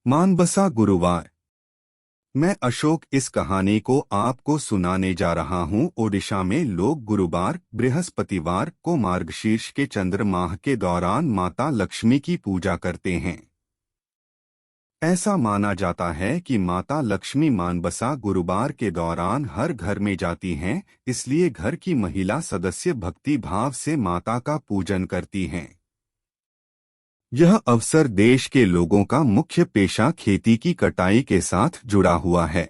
मानबसा गुरुवार। मैं अशोक इस कहानी को आपको सुनाने जा रहा हूं। ओडिशा में लोग गुरुवार बृहस्पतिवार को मार्गशीर्ष के चंद्र माह के दौरान माता लक्ष्मी की पूजा करते हैं। ऐसा माना जाता है कि माता लक्ष्मी मानबसा गुरुवार के दौरान हर घर में जाती हैं, इसलिए घर की महिला सदस्य भक्ति भाव से माता का पूजन करती हैं। यह अवसर देश के लोगों का मुख्य पेशा खेती की कटाई के साथ जुड़ा हुआ है।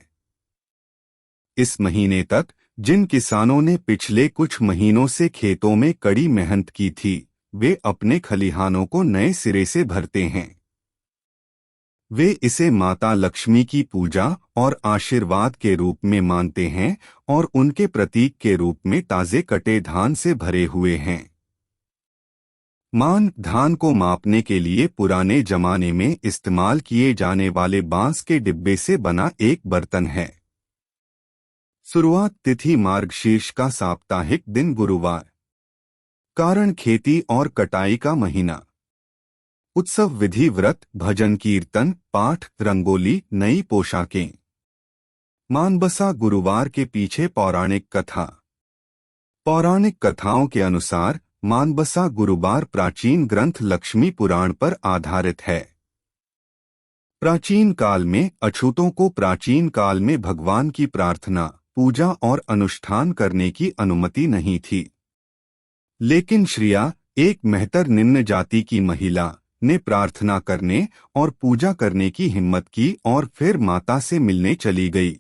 इस महीने तक जिन किसानों ने पिछले कुछ महीनों से खेतों में कड़ी मेहनत की थी, वे अपने खलिहानों को नए सिरे से भरते हैं। वे इसे माता लक्ष्मी की पूजा और आशीर्वाद के रूप में मानते हैं और उनके प्रतीक के रूप में ताजे कटे धान से भरे हुए हैं। मान धान को मापने के लिए पुराने जमाने में इस्तेमाल किए जाने वाले बांस के डिब्बे से बना एक बर्तन है। शुरुआत तिथि मार्गशीर्ष का साप्ताहिक दिन गुरुवार। कारण खेती और कटाई का महीना। उत्सव विधि व्रत भजन कीर्तन पाठ रंगोली नई पोशाकें। मानबसा गुरुवार के पीछे पौराणिक कथा। पौराणिक कथाओं के अनुसार मानबसा गुरुवार प्राचीन ग्रंथ लक्ष्मी पुराण पर आधारित है। प्राचीन काल में अछूतों को प्राचीन काल में भगवान की प्रार्थना पूजा और अनुष्ठान करने की अनुमति नहीं थी, लेकिन श्रिया एक मेहतर निम्न जाति की महिला ने प्रार्थना करने और पूजा करने की हिम्मत की और फिर माता से मिलने चली गई।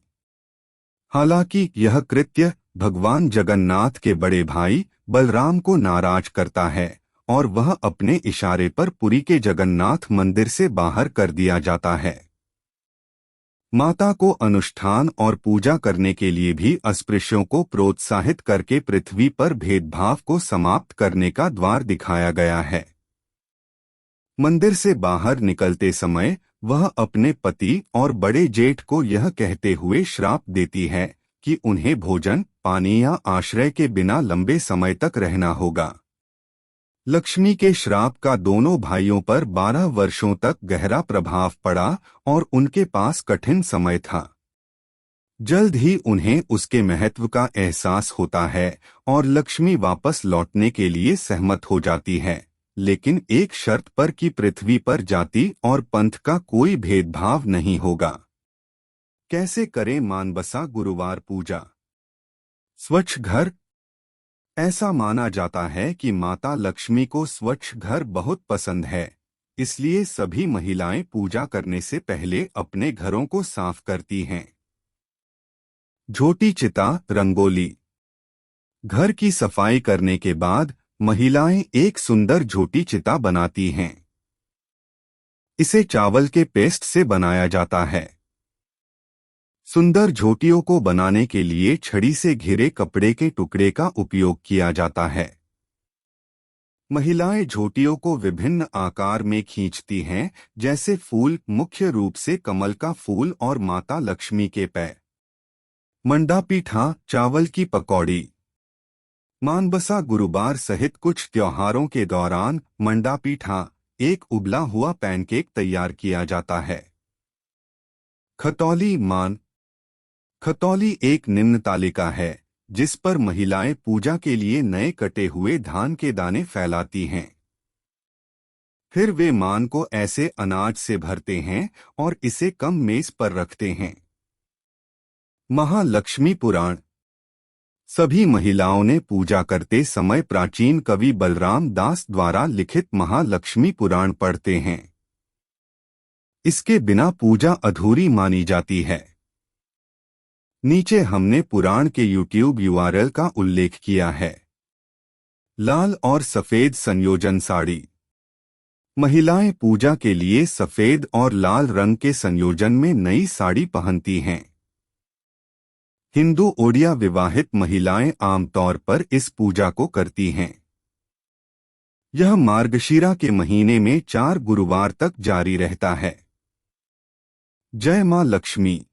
हालांकि यह कृत्य भगवान जगन्नाथ के बड़े भाई बलराम को नाराज करता है और वह अपने इशारे पर पुरी के जगन्नाथ मंदिर से बाहर कर दिया जाता है। माता को अनुष्ठान और पूजा करने के लिए भी अस्पृश्यों को प्रोत्साहित करके पृथ्वी पर भेदभाव को समाप्त करने का द्वार दिखाया गया है। मंदिर से बाहर निकलते समय वह अपने पति और बड़े जेठ को यह कहते हुए श्राप देती है कि उन्हें भोजन पानी या आश्रय के बिना लंबे समय तक रहना होगा। लक्ष्मी के श्राप का दोनों भाइयों पर 12 वर्षों तक गहरा प्रभाव पड़ा और उनके पास कठिन समय था। जल्द ही उन्हें उसके महत्व का एहसास होता है और लक्ष्मी वापस लौटने के लिए सहमत हो जाती है, लेकिन एक शर्त पर कि पृथ्वी पर जाति और पंथ का कोई भेदभाव नहीं होगा। कैसे करें मानबसा गुरुवार पूजा? स्वच्छ घर। ऐसा माना जाता है कि माता लक्ष्मी को स्वच्छ घर बहुत पसंद है, इसलिए सभी महिलाएं पूजा करने से पहले अपने घरों को साफ करती हैं। झोटी चिता रंगोली। घर की सफाई करने के बाद महिलाएं एक सुंदर झोटी चिता बनाती हैं। इसे चावल के पेस्ट से बनाया जाता है। सुंदर झोटियों को बनाने के लिए छड़ी से घिरे कपड़े के टुकड़े का उपयोग किया जाता है। महिलाएं झोटियों को विभिन्न आकार में खींचती हैं, जैसे फूल, मुख्य रूप से कमल का फूल और माता लक्ष्मी के पैर। मंडा पीठा चावल की पकौड़ी। मानबसा गुरुवार सहित कुछ त्योहारों के दौरान मंडा पीठा एक उबला हुआ पैनकेक तैयार किया जाता है। खतौली मान। खतौली एक निम्न तालिका है जिस पर महिलाएं पूजा के लिए नए कटे हुए धान के दाने फैलाती हैं। फिर वे मान को ऐसे अनाज से भरते हैं और इसे कम मेज पर रखते हैं। महालक्ष्मी पुराण। सभी महिलाओं ने पूजा करते समय प्राचीन कवि बलराम दास द्वारा लिखित महालक्ष्मी पुराण पढ़ते हैं। इसके बिना पूजा अधूरी मानी जाती है। नीचे हमने पुराण के YouTube URL का उल्लेख किया है। लाल और सफेद संयोजन साड़ी। महिलाएं पूजा के लिए सफेद और लाल रंग के संयोजन में नई साड़ी पहनती हैं। हिंदू ओडिया विवाहित महिलाएं आमतौर पर इस पूजा को करती हैं। यह मार्गशीरा के महीने में 4 गुरुवार तक जारी रहता है। जय मां लक्ष्मी।